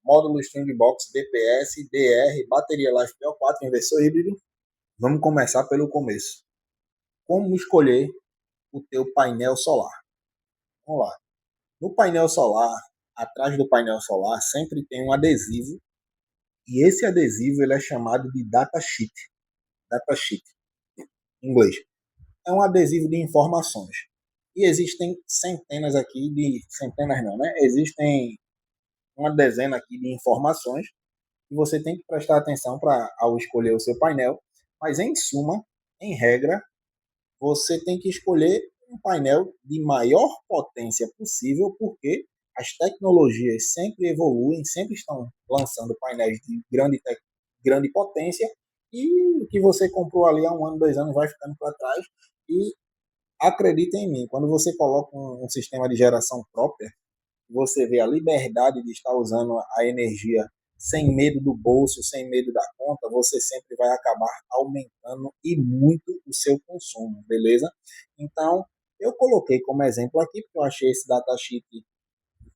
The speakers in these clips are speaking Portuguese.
módulo string box, DPS, DR, bateria Life PO4, inversor híbrido. Vamos começar pelo começo. Como escolher o teu painel solar? Vamos lá. No painel solar, atrás do painel solar, sempre tem um adesivo, e esse adesivo ele é chamado de datasheet. Datasheet, em inglês. É um adesivo de informações. E existem centenas aqui de... Centenas não, né? Existem uma dezena aqui de informações que você tem que prestar atenção ao escolher o seu painel. Mas, em suma, em regra, você tem que escolher um painel de maior potência possível, porque as tecnologias sempre evoluem, sempre estão lançando painéis de grande potência, e o que você comprou ali há 1 ano, 2 anos vai ficando para trás. E acredita em mim, quando você coloca um sistema de geração própria, você vê a liberdade de estar usando a energia sem medo do bolso, sem medo da conta, você sempre vai acabar aumentando e muito o seu consumo, beleza? Então, eu coloquei como exemplo aqui, porque eu achei esse datasheet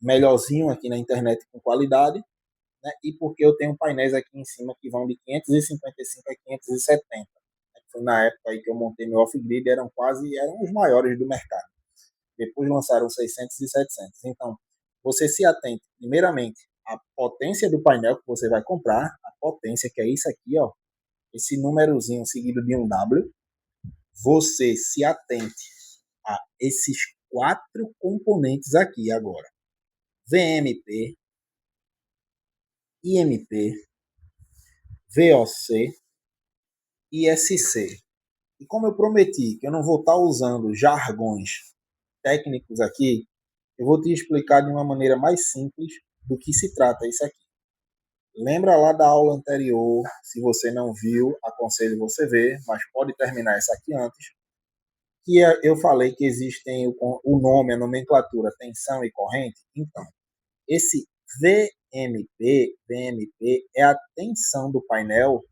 melhorzinho aqui na internet com qualidade, né? E porque eu tenho painéis aqui em cima que vão de 555 a 570. Foi na época aí que eu montei meu off-grid, eram os maiores do mercado. Depois lançaram 600 e 700. Então, você se atente, primeiramente, à potência do painel que você vai comprar, a potência, que é isso aqui, ó, esse númerozinho seguido de um W. Você se atente a esses 4 componentes aqui agora: VMP, IMP, VOC e SC. E como eu prometi que eu não vou estar usando jargões técnicos aqui, eu vou te explicar de uma maneira mais simples do que se trata isso aqui. Lembra lá da aula anterior, se você não viu, aconselho você ver, mas pode terminar essa aqui antes, que eu falei que existem o nome, a nomenclatura, tensão e corrente. Então, esse VMP é a tensão do painel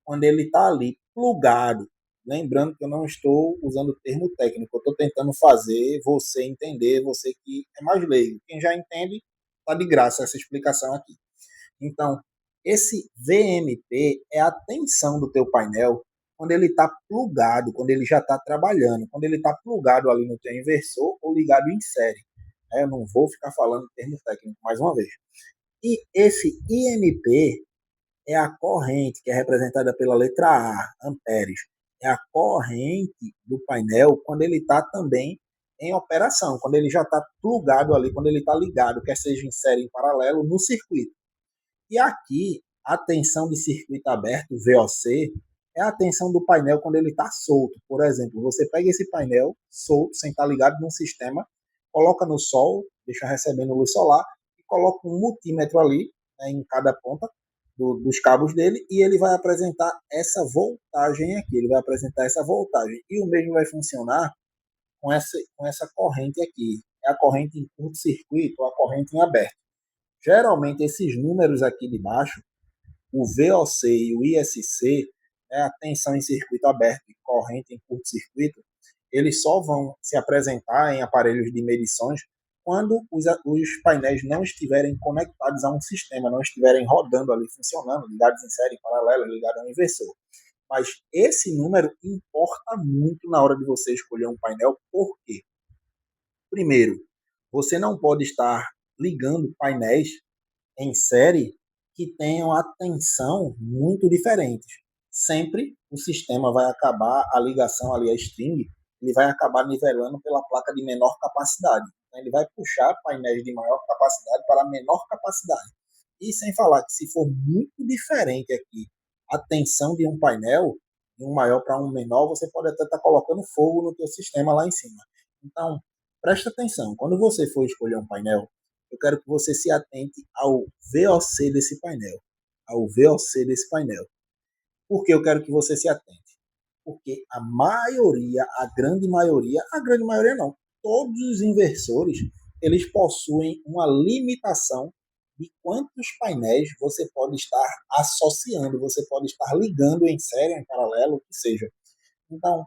quando ele está ali plugado. Lembrando que eu não estou usando o termo técnico, eu estou tentando fazer você entender, você que é mais leigo. Quem já entende, está de graça essa explicação aqui. Então, esse VMP é a tensão do teu painel quando ele está plugado, quando ele já está trabalhando, quando ele está plugado ali no teu inversor ou ligado em série. Eu não vou ficar falando termo técnico mais uma vez. E esse IMP é a corrente, que é representada pela letra A, amperes. É a corrente do painel quando ele está também em operação, quando ele já está plugado ali, quando ele está ligado, quer seja em série, em paralelo, no circuito. E aqui, a tensão de circuito aberto, VOC, é a tensão do painel quando ele está solto. Por exemplo, você pega esse painel solto, sem estar ligado num sistema, coloca no sol, deixa recebendo luz solar, e coloca um multímetro ali, né, em cada ponta dos cabos dele, e ele vai apresentar essa voltagem aqui, ele vai apresentar essa voltagem. E o mesmo vai funcionar com essa corrente aqui. É a corrente em curto-circuito ou a corrente em aberto. Geralmente, esses números aqui de baixo, o VOC e o ISC, a tensão em circuito aberto e corrente em curto-circuito, eles só vão se apresentar em aparelhos de medições quando os painéis não estiverem conectados a um sistema, não estiverem rodando ali, funcionando, ligados em série, em paralelo, ligados ao inversor. Mas esse número importa muito na hora de você escolher um painel, por quê? Primeiro, você não pode estar ligando painéis em série que tenham a tensão muito diferentes. Sempre o sistema vai acabar, a ligação ali, a string, ele vai acabar nivelando pela placa de menor capacidade. Então, ele vai puxar painéis de maior capacidade para menor capacidade. E sem falar que se for muito diferente aqui a tensão de um painel, de um maior para um menor, você pode até estar colocando fogo no teu sistema lá em cima. Então, presta atenção. Quando você for escolher um painel, eu quero que você se atente ao VOC desse painel. Ao VOC desse painel. Por que eu quero que você se atente? Porque a grande maioria não, todos os inversores, eles possuem uma limitação de quantos painéis você pode estar associando, você pode estar ligando em série, em paralelo, o que seja. Então,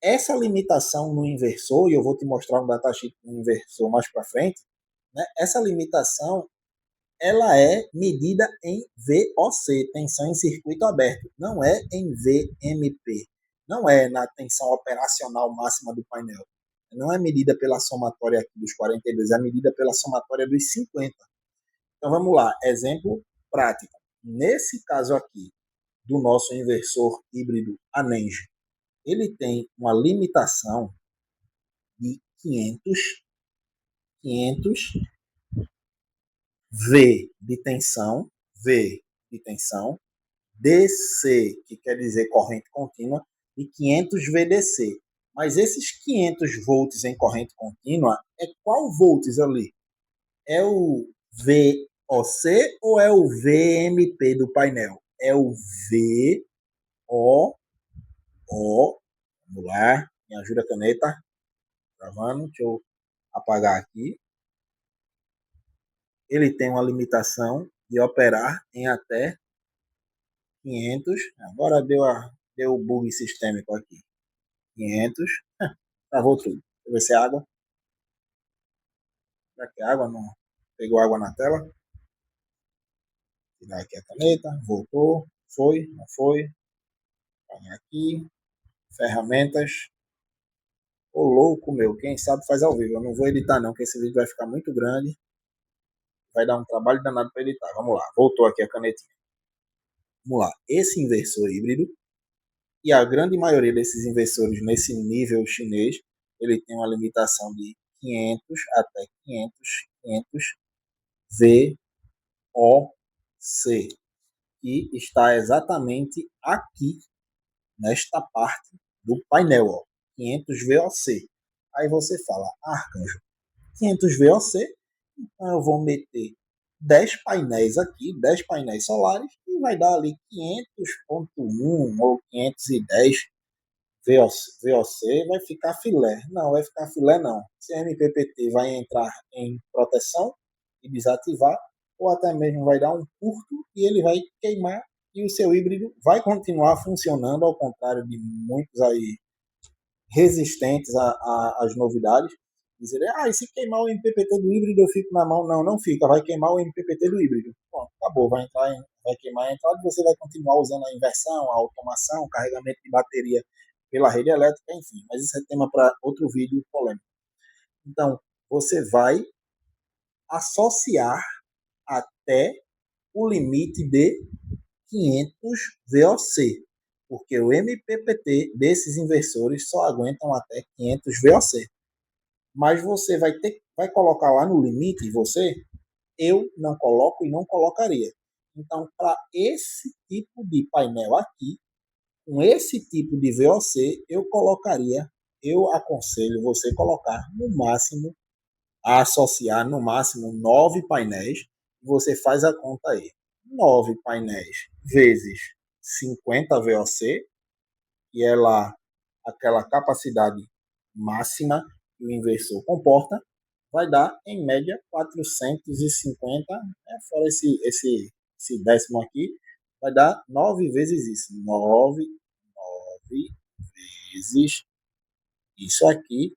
essa limitação no inversor, e eu vou te mostrar um datasheet no inversor mais para frente, né? Essa limitação ela é medida em VOC, tensão em circuito aberto, não é em VMP, não é na tensão operacional máxima do painel. Não é medida pela somatória aqui dos 42, é medida pela somatória dos 50. Então vamos lá, exemplo prático. Nesse caso aqui, do nosso inversor híbrido ANENGE, ele tem uma limitação de 500 V de tensão, V de tensão, DC, que quer dizer corrente contínua, e 500 VDC. Mas esses 500 volts em corrente contínua, é qual volts ali? É o VOC ou é o VMP do painel? É o VO. Vamos lá, me ajuda a caneta. Gravando, deixa eu apagar aqui. Ele tem uma limitação de operar em até 500. Agora deu o bug sistêmico aqui. 500. Travou tudo. Deixa eu ver se é água. Será que é água? Não. Pegou água na tela. Tirar aqui a caneta. Voltou. Foi. Não foi. Apagar aqui. Ferramentas. Ô louco, meu. Quem sabe faz ao vivo. Eu não vou editar, não, porque esse vídeo vai ficar muito grande. Vai dar um trabalho danado para editar. Vamos lá. Voltou aqui a canetinha. Vamos lá. Esse inversor híbrido, e a grande maioria desses inversores nesse nível chinês, ele tem uma limitação de 500 até 500 VOC, que está exatamente aqui, nesta parte do painel, ó, 500 VOC. Aí você fala, Arcanjo, 500 VOC, então eu vou meter 10 painéis aqui, 10 painéis solares, e vai dar ali 500.1 ou 510 VOC, vai ficar filé. Não, vai ficar filé não. Se a MPPT vai entrar em proteção e desativar, ou até mesmo vai dar um curto e ele vai queimar e o seu híbrido vai continuar funcionando, ao contrário de muitos aí resistentes às novidades. Dizer, e se queimar o MPPT do híbrido eu fico na mão. Não, não fica, vai queimar o MPPT do híbrido. Bom, acabou, vai queimar a entrada e você vai continuar usando a inversão, a automação, o carregamento de bateria pela rede elétrica, enfim. Mas isso é tema para outro vídeo polêmico. Então, você vai associar até o limite de 500 VOC, porque o MPPT desses inversores só aguentam até 500 VOC. Mas você vai colocar lá no limite, eu não coloco e não colocaria. Então, para esse tipo de painel aqui, com esse tipo de VOC, eu aconselho você colocar no máximo, associar no máximo 9 painéis. Você faz a conta aí. 9 painéis vezes 50 VOC, que é lá aquela capacidade máxima que o inversor comporta, vai dar, em média, 450, fora esse décimo aqui, vai dar 9 vezes isso. 9 vezes isso aqui,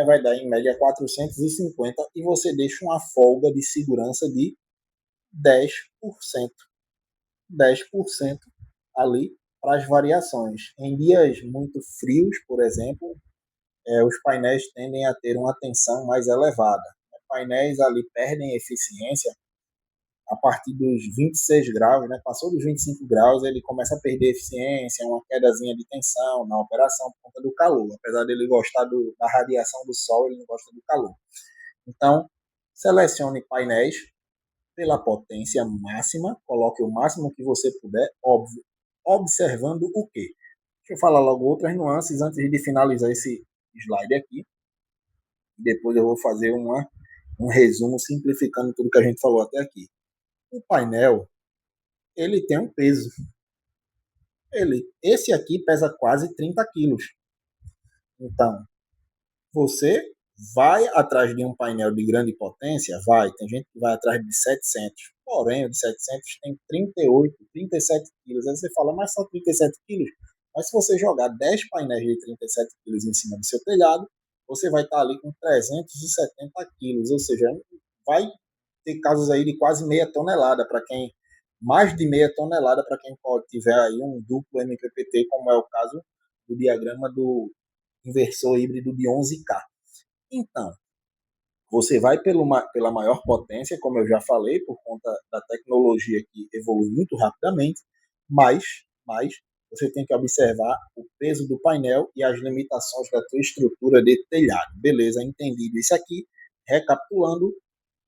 vai dar, em média, 450 e você deixa uma folga de segurança de 10%. 10% ali para as variações. Em dias muito frios, por exemplo, os painéis tendem a ter uma tensão mais elevada. Painéis ali perdem eficiência a partir dos 26 graus, né? Passou dos 25 graus, ele começa a perder eficiência, uma quedazinha de tensão na operação por conta do calor. Apesar dele gostar da radiação do sol, ele não gosta do calor. Então, selecione painéis pela potência máxima, coloque o máximo que você puder, óbvio, observando o quê? Deixa eu falar logo outras nuances antes de finalizar esse slide aqui. Depois eu vou fazer um resumo simplificando tudo que a gente falou até aqui. O painel, ele tem um peso. Esse aqui pesa quase 30 quilos. Então, você vai atrás de um painel de grande potência? Vai. Tem gente que vai atrás de 700. Porém, o de 700 tem 38, 37 quilos. Aí você fala, mas só 37 quilos? Mas se você jogar 10 painéis de 37 quilos em cima do seu telhado, você vai estar ali com 370 quilos. Ou seja, vai ter casos aí de quase meia tonelada, para quem mais de meia tonelada para quem pode tiver aí um duplo MPPT, como é o caso do diagrama do inversor híbrido de 11K. Então, você vai pela maior potência, como eu já falei, por conta da tecnologia que evolui muito rapidamente, mas você tem que observar o peso do painel e as limitações da sua estrutura de telhado. Beleza, entendido isso aqui. Recapitulando,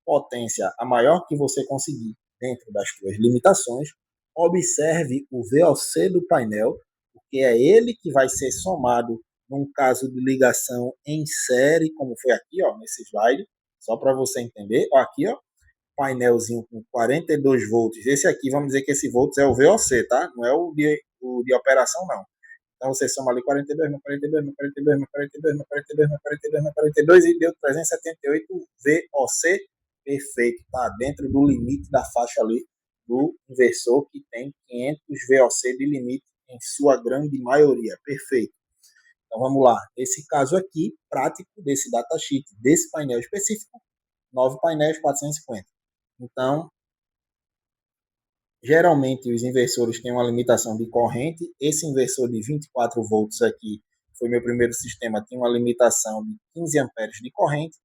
potência a maior que você conseguir dentro das suas limitações. Observe o VOC do painel, porque é ele que vai ser somado num caso de ligação em série, como foi aqui, ó, nesse slide, só para você entender. Ó, aqui, ó, painelzinho com 42 volts. Esse aqui, vamos dizer que esse volts é o VOC, tá? Não é o de operação, não. Então você soma ali 42, 42, 42, 42, 42, 42, 42 e deu 378 VOC. Perfeito, tá dentro do limite da faixa ali do inversor que tem 500 VOC de limite em sua grande maioria. Perfeito. Então vamos lá. Esse caso aqui, prático desse datasheet, desse painel específico, 9 painéis, 450. Então, geralmente os inversores têm uma limitação de corrente. Esse inversor de 24 volts aqui foi meu primeiro sistema, tem uma limitação de 15 amperes de corrente.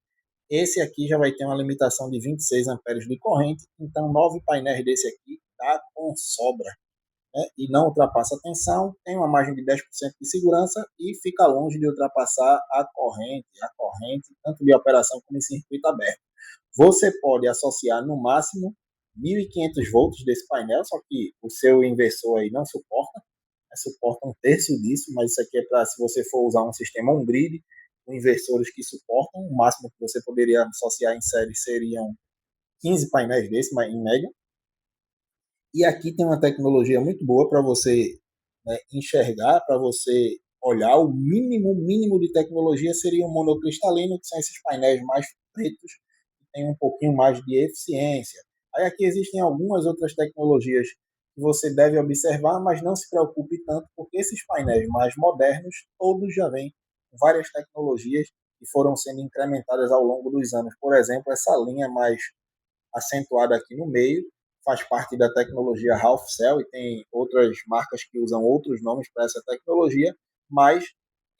Esse aqui já vai ter uma limitação de 26 amperes de corrente. Então, 9 painéis desse aqui dá com sobra, né? E não ultrapassa a tensão, tem uma margem de 10% de segurança e fica longe de ultrapassar a corrente tanto de operação como em circuito aberto. Você pode associar no máximo 1.500 volts desse painel, só que o seu inversor aí não suporta, né? Suporta um terço disso, mas isso aqui é para se você for usar um sistema on-grid, com inversores que suportam, o máximo que você poderia associar em série seriam 15 painéis desse, em média. E aqui tem uma tecnologia muito boa para você, né, enxergar, para você olhar. O mínimo de tecnologia seria um monocristalino, que são esses painéis mais pretos, que tem um pouquinho mais de eficiência. Aí aqui existem algumas outras tecnologias que você deve observar, mas não se preocupe tanto, porque esses painéis mais modernos, todos já vêm com várias tecnologias que foram sendo incrementadas ao longo dos anos. Por exemplo, essa linha mais acentuada aqui no meio, faz parte da tecnologia Half Cell e tem outras marcas que usam outros nomes para essa tecnologia, mas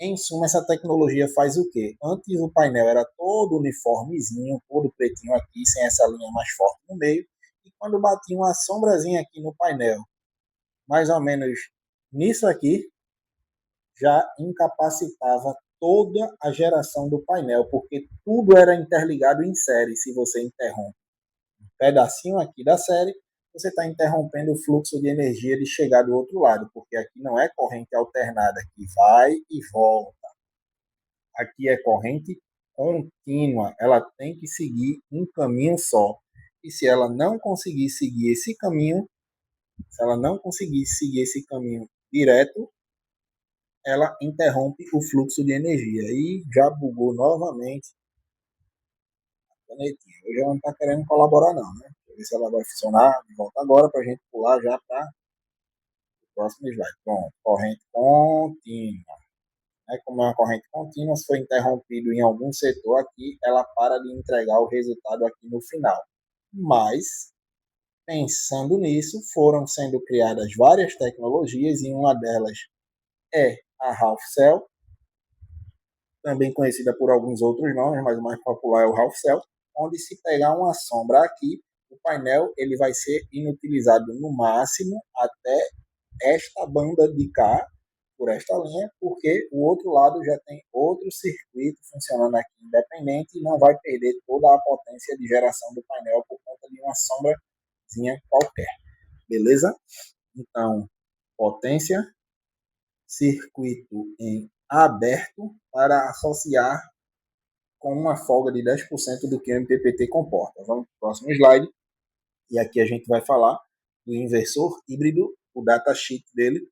em suma essa tecnologia faz o quê? Antes o painel era todo uniformezinho, todo pretinho aqui, sem essa linha mais forte no meio, e quando batia uma sombrazinha aqui no painel, mais ou menos nisso aqui, já incapacitava toda a geração do painel, porque tudo era interligado em série. Se você interrompe pedacinho aqui da série, você está interrompendo o fluxo de energia de chegar do outro lado, porque aqui não é corrente alternada, que vai e volta. Aqui é corrente contínua, ela tem que seguir um caminho só. E se ela não conseguir seguir esse caminho, se ela não conseguir seguir esse caminho direto, ela interrompe o fluxo de energia. E já bugou novamente a canetinha. Hoje ela não está querendo colaborar não, né? Ver se ela vai funcionar de volta agora para a gente pular já para o próximo slide. Pronto, corrente contínua. Como é uma corrente contínua, se for interrompido em algum setor aqui, ela para de entregar o resultado aqui no final. Mas, pensando nisso, foram sendo criadas várias tecnologias e uma delas é a Half Cell, também conhecida por alguns outros nomes, mas o mais popular é o Half Cell, onde se pegar uma sombra aqui, o painel ele vai ser inutilizado no máximo até esta banda de cá, por esta linha, porque o outro lado já tem outro circuito funcionando aqui independente e não vai perder toda a potência de geração do painel por conta de uma sombrazinha qualquer. Beleza? Então, potência, circuito em aberto para associar com uma folga de 10% do que o MPPT comporta. Vamos para o próximo slide. E aqui a gente vai falar do inversor híbrido, o datasheet dele,